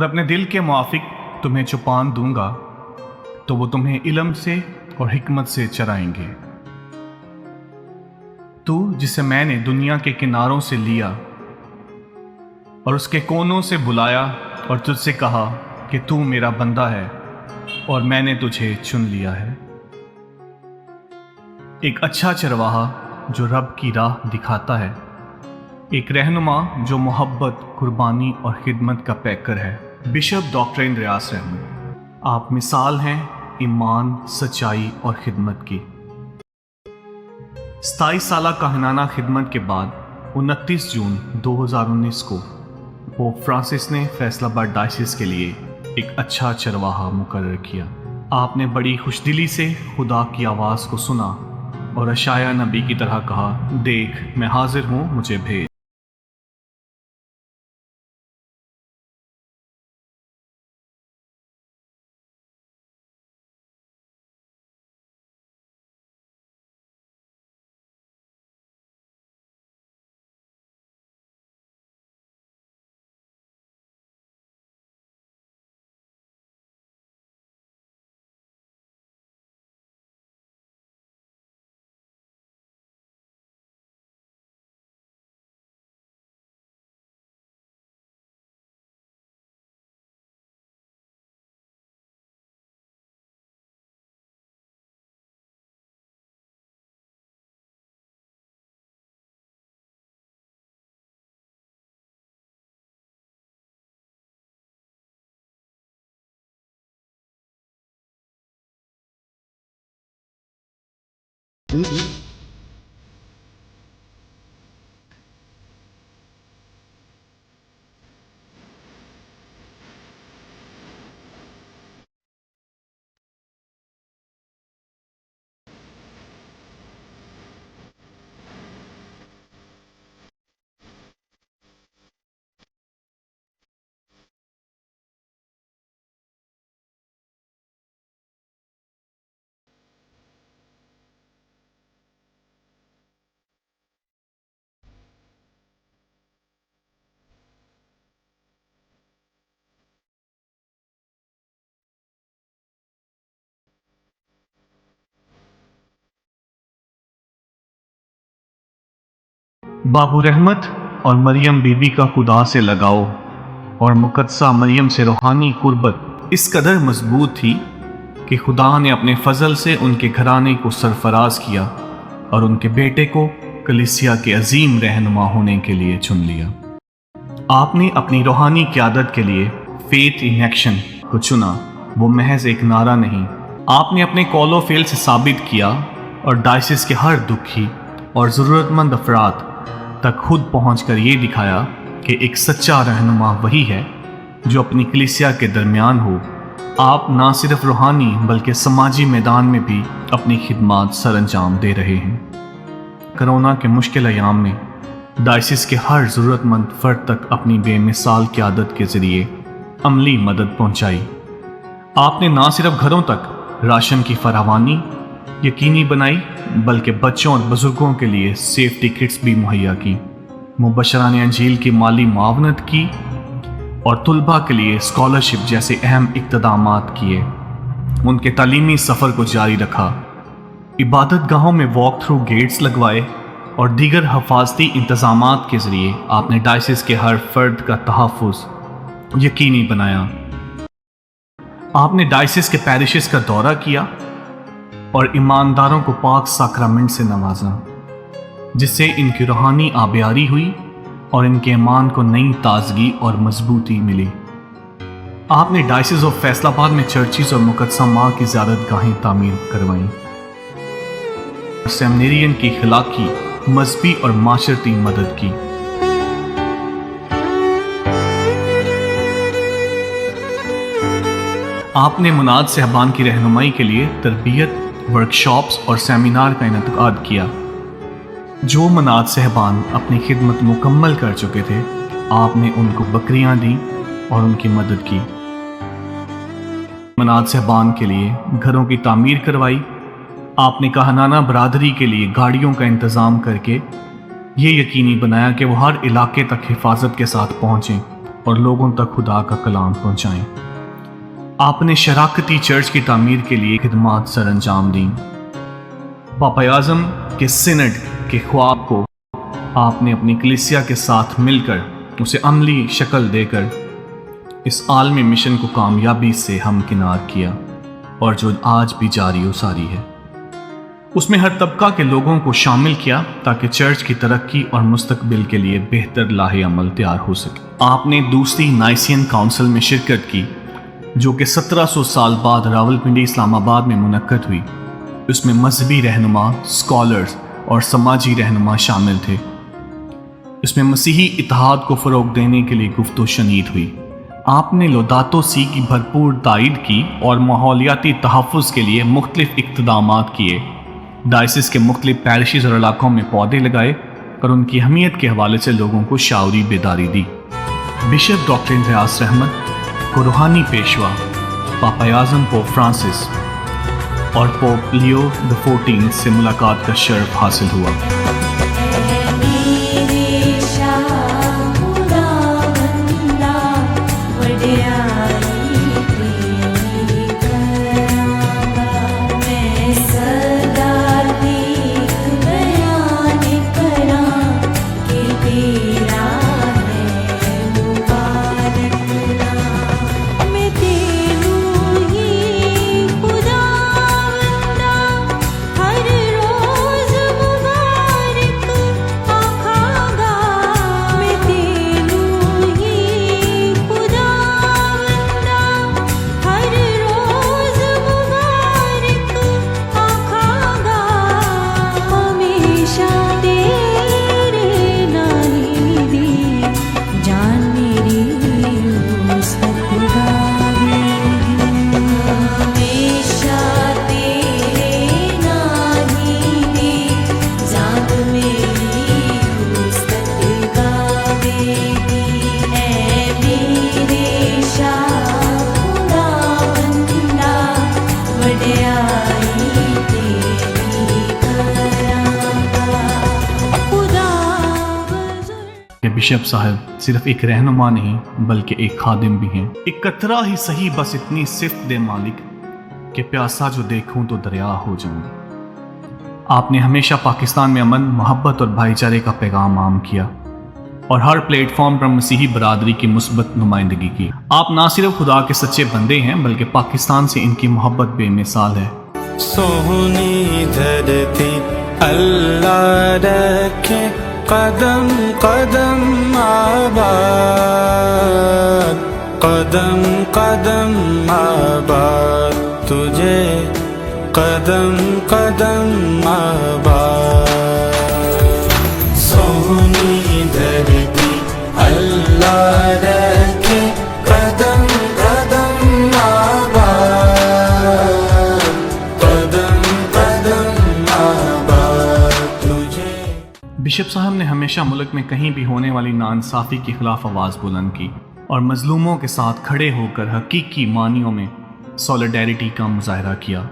अपने दिल के मुआफिक तुम्हें छुपान दूंगा तो वो तुम्हें इल्म से और हिकमत से चराएंगे। तू जिसे मैंने दुनिया के किनारों से लिया और उसके कोनों से बुलाया और तुझसे कहा कि तू मेरा बंदा है और मैंने तुझे चुन लिया है। एक अच्छा चरवाहा जो रब की राह दिखाता है, एक रहनुमा जो मोहब्बत, कुर्बानी और खिदमत का पैकर है। बिशप डॉक्टर रियाज अहमद, आप मिसाल हैं ईमान, सच्चाई और खिदमत की। 27 साल काहनाना खिदमत के बाद 29 जून 2019 को पोप फ्रांसिस ने फैसलाबाद डायसिस के लिए एक अच्छा चरवाहा मुकर्रर किया। आपने बड़ी खुशदिली से खुदा की आवाज़ को सुना और अशाया नबी की तरह कहा, देख मैं हाजिर हूँ, मुझे भेज। बाबू रहमत और मरियम बीबी का खुदा से लगाओ और मुकद्दसा मरियम से रूहानी कुर्बत इस कदर मजबूत थी कि खुदा ने अपने फजल से उनके घराने को सरफराज किया और उनके बेटे को कलीसिया के अजीम रहनुमा होने के लिए चुन लिया। आपने अपनी रूहानी क़यादत के लिए फेथ इन एक्शन को चुना। वो महज एक नारा नहीं, आपने अपने कॉलो फेल से साबित किया और डायसिस के हर दुखी और ज़रूरतमंद अफराद तक खुद पहुंचकर ये दिखाया कि एक सच्चा रहनुमा वही है जो अपनी कलीसिया के दरमियान हो। आप ना सिर्फ रूहानी बल्कि समाजी मैदान में भी अपनी खिदमत सर अंजाम दे रहे हैं। कोरोना के मुश्किल अयाम में डायसिस के हर ज़रूरतमंद फ़र्द तक अपनी बेमिसाल क़यादत के ज़रिए अमली मदद पहुंचाई। आपने ना सिर्फ घरों तक राशन की फरावानी यकीनी बनाई बल्कि बच्चों और बुजुर्गों के लिए सेफ्टी किट्स भी मुहैया की, मुबशरान अंजील की माली मावनत की और तुलबा के लिए स्कॉलरशिप जैसे अहम इक़्तिदामात किए। उनके तालीमी सफ़र को जारी रखा, इबादत गाहों में वॉक थ्रू गेट्स लगवाए और दीगर हफाजती इंतज़ामात के ज़रिए आपने डायसिस के हर फर्द का तहफ़्फ़ुज़ यकीनी बनाया। आपने डायसिस के पैरिशेस का दौरा किया और ईमानदारों को पाक साक्रामेंट से नवाजा, जिससे इनकी रूहानी आबियारी हुई और इनके ईमान को नई ताजगी और मजबूती मिली। आपने डायसिस ऑफ फैसलाबाद में चर्चिस और मुकद्दसा माँ की ज़ियारत गाहें तामीर करवाईं। सेमिनेरियन की खिलाकी, मजहबी और माशरती मदद की। आपने मुनाद सहबान की रहनुमाई के लिए तरबियत, वर्कशॉप्स और सेमिनार का इनेकाद किया। जो मनाद सहबान अपनी खिदमत मुकम्मल कर चुके थे, आपने उनको बकरियां दी और उनकी मदद की। मनाद सहबान के लिए घरों की तामीर करवाई। आपने काहनाना बरादरी के लिए गाड़ियों का इंतज़ाम करके ये यकीनी बनाया कि वो हर इलाके तक हिफाजत के साथ पहुँचें और लोगों तक खुदा का कलाम पहुंचाएं। आपने शराकती चर्च की तामीर के लिए खिदमात सर अंजाम दी। पापा आज़म के सिनड के ख्वाब को आपने अपनी कलीसिया के साथ मिलकर उसे अमली शक्ल देकर इस आलमी मिशन को कामयाबी से हमकिनार किया और जो आज भी जारी व सारी है। उसमें हर तबका के लोगों को शामिल किया ताकि चर्च की तरक्की और मुस्तकबिल के लिए बेहतर लाहे अमल तैयार हो सके। आपने दूसरी नाइसियन काउंसिल में शिरकत की जो कि 1700 साल बाद रावलपिंडी इस्लामाबाद में मुनक्कद हुई। उसमें मजहबी रहनुमा, स्कॉलर्स और समाजी रहनुमा शामिल थे। इसमें मसीही इत्तेहाद को फ़रोग देने के लिए गुफ्तो शनीद हुई। आपने लौदातो सी की भरपूर तायद की और माहौलियाती तहफ़्फ़ुज़ के लिए मुख्तलिफ इक़्तिदामात किए। डायसिस के मुख्तलिफ पैरिशेस और इलाकों में पौधे लगाए और उनकी अहमियत के हवाले से लोगों को शाउरी बेदारी दी। बिशप डॉक्टर रियास रहमत को रूहानी पेशवा पापा आज़म पोप फ्रांसिस और पोप लियो XIV से मुलाकात का शर्फ हासिल हुआ। बिशप साहब सिर्फ एक रहनुमा नहीं बल्कि एक खादिम भी हैं। एक कतरा ही सही बस इतनी सिफ्त दे मालिक कि प्यासा जो देखूं तो दरिया हो जाऊं। आपने हमेशा पाकिस्तान में अमन, मोहब्बत और भाईचारे का पैगाम आम किया और हर प्लेटफॉर्म पर मसीही बरादरी की मुस्बत नुमाइंदगी की। आप ना सिर्फ खुदा के सच्चे बंदे हैं बल्कि पाकिस्तान से इनकी मोहब्बत बेमिसाल है। सोहनी धरती अल्लाह रखे कदम कदम आबाद, कदम कदम आबाद तुझे कदम कदम आबाद। सोहनी धरती अल्लाह रखे कदम कदम आबाद, कदम कदम आबाद तुझे। बिशप साहब ने हमेशा मुल्क में कहीं भी होने वाली नाइंसाफ़ी के खिलाफ आवाज़ बुलंद की और मजलूमों के साथ खड़े होकर हकीकी मानियों में सॉलिडेरिटी का मुजाहरा किया।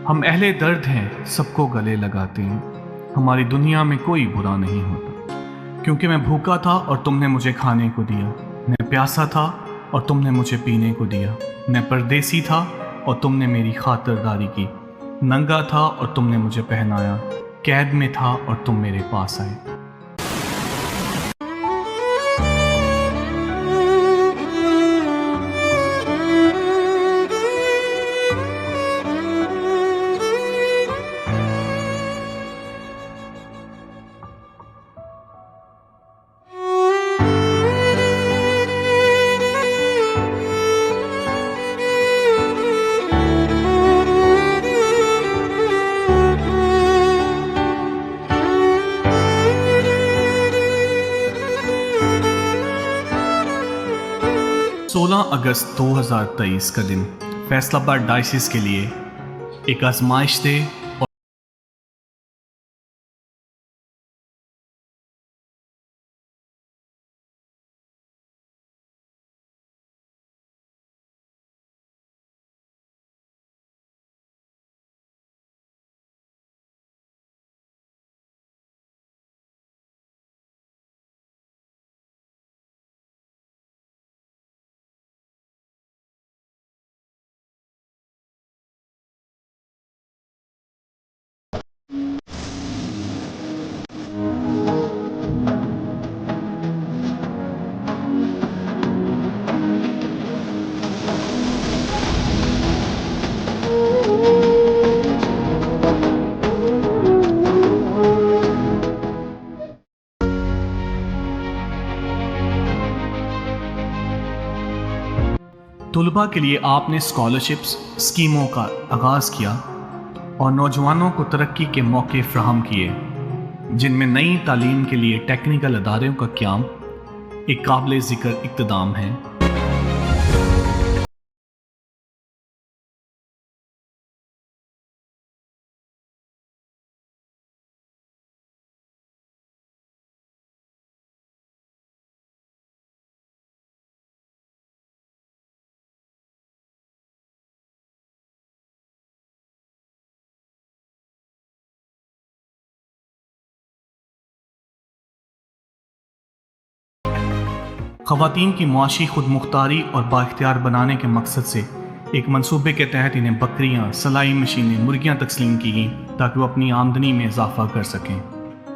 हम अहले दर्द हैं, सबको गले लगाते हैं। हमारी दुनिया में कोई बुरा नहीं होता, क्योंकि मैं भूखा था और तुमने मुझे खाने को दिया, मैं प्यासा था और तुमने मुझे पीने को दिया, मैं परदेसी था और तुमने मेरी खातिरदारी की, नंगा था और तुमने मुझे पहनाया, कैद में था और तुम मेरे पास आए। 16 अगस्त 2023 का दिन फैसलाबाद डायसिस के लिए एक आजमाइश थे। तलबा के लिए आपने स्कॉलरशिप्स स्कीमों का आगाज़ किया और नौजवानों को तरक्की के मौके फ्राहम किए, जिनमें नई तालीम के लिए टेक्निकल अदारों का क़याम एक काबिल ज़िक्र इक़्तिदाम है। ख़वातीन की मुआशी खुद मुख्तारी और बाइख्तियार बनाने के मकसद से एक मंसूबे के तहत इन्हें बकरियां, सलाई मशीनें, मुर्गियां तस्लीम की गईं ताकि वो अपनी आमदनी में इजाफा कर सकें।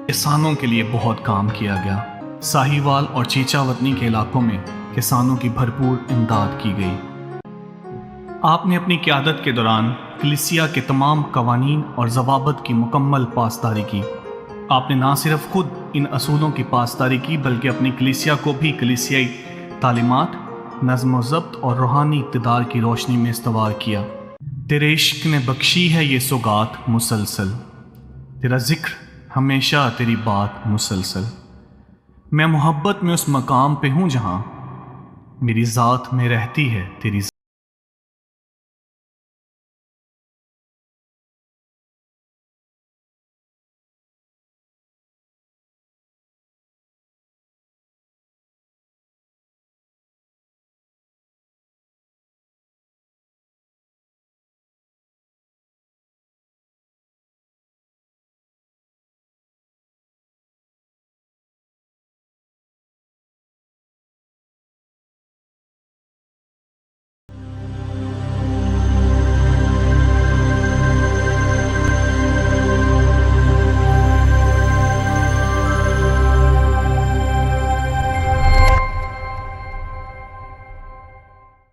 किसानों के लिए बहुत काम किया गया। साहिवाल और चीचावतनी के इलाकों में किसानों की भरपूर इमदाद की गई। आपने अपनी क़यादत के दौरान कलीसिया के तमाम कवानीन और ज़वाबित की मुकम्मल पासदारी की। आपने ना सिर्फ खुद इन असूलों की पासदारी की बल्कि अपनी कलीसिया को भी कलीसियाई तालीमात, नज़्म व ज़ब्त और रूहानी इक़्तिदार की रोशनी में इस्तवार किया। तेरे इश्क ने बख्शी है ये सौगात मुसलसल, तेरा ज़िक्र हमेशा, तेरी बात मुसलसल। मैं मोहब्बत में उस मकाम पे हूँ जहाँ मेरी ज़ात में रहती है तेरी